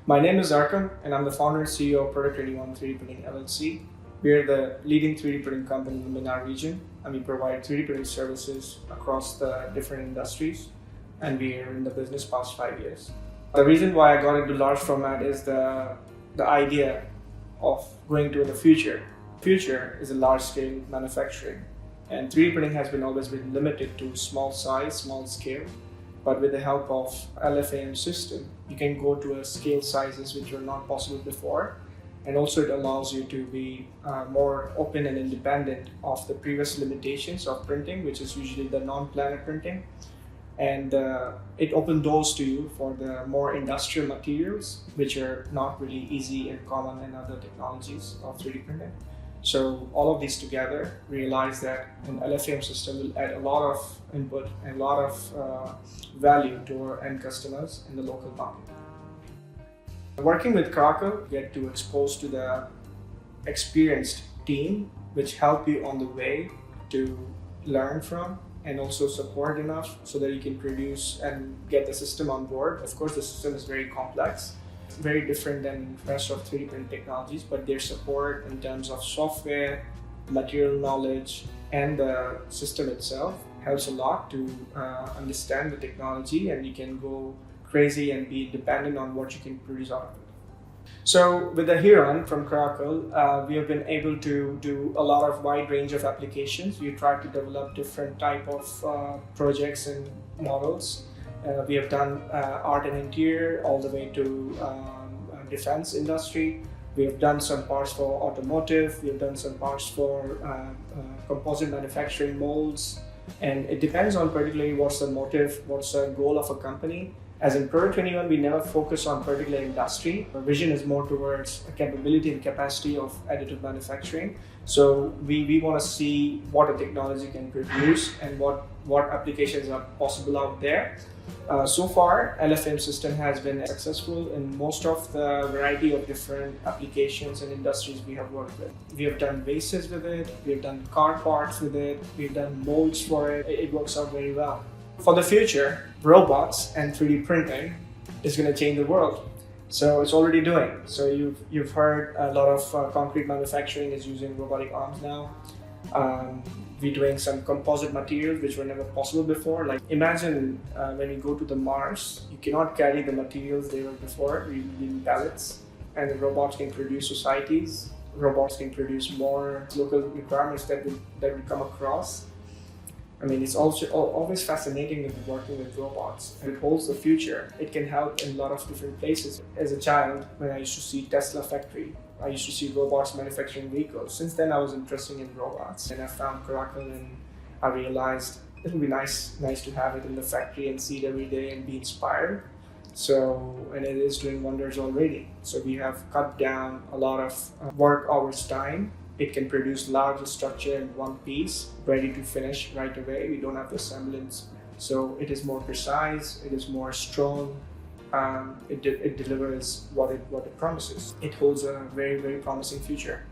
My name is Arkham, and I'm the founder and CEO of Proto 3D Printing LLC. We are the leading 3D printing company in the MENA region, and we provide 3D printing services across the different industries, and we are in the business past 5 years. The reason why I got into large format is the idea of going to the future. Future is a large-scale manufacturing, and 3D printing has always been limited to small size, small scale. But with the help of LFAM system, you can go to a scale sizes which were not possible before. And also it allows you to be more open and independent of the previous limitations of printing, which is usually the non-planar printing. And it opened doors to you for the more industrial materials, which are not really easy and common in other technologies of 3D printing. So all of these together realize that an LFAM system will add a lot of input and a lot of value to our end customers in the local market. Working with Proto, you get to expose to the experienced team, which help you on the way to learn from and also support enough so that you can produce and get the system on board. Of course, the system is very complex. Very different than the rest of 3D printing technologies, but their support in terms of software, material knowledge, and the system itself helps a lot to understand the technology, and you can go crazy and be dependent on what you can produce out of it. So with the Huron from Crackle, we have been able to do a lot of wide range of applications. We try to develop different type of projects and models. We have done art and interior all the way to defense industry. We have done some parts for automotive. We have done some parts for composite manufacturing molds. And it depends on particularly what's the motive, what's the goal of a company. As in Proto 21, we never focus on particular industry. Our vision is more towards a capability and capacity of additive manufacturing. So we want to see what a technology can produce and what applications are possible out there. So far, LFAM system has been successful in most of the variety of different applications and industries we have worked with. We have done vases with it, we have done car parts with it, we've done molds for it. It works out very well. For the future, robots and 3D printing is going to change the world. So it's already doing. So you've heard a lot of concrete manufacturing is using robotic arms now. We're doing some composite materials which were never possible before. Like imagine when you go to the Mars, you cannot carry the materials they were before. You need pallets, and the robots can produce societies. Robots can produce more local requirements that we come across. I mean, it's also always fascinating with working with robots. It holds the future. It can help in a lot of different places. As a child, when I used to see Tesla factory, I used to see robots manufacturing vehicles. Since then, I was interested in robots, and I found Crackle, and I realized it would be nice to have it in the factory and see it every day and be inspired. So, and it is doing wonders already. So we have cut down a lot of work hours time. It can produce large structure in one piece, ready to finish right away. We don't have the semblance. So it is more precise, it is more strong, it delivers what it promises. It holds a very, very promising future.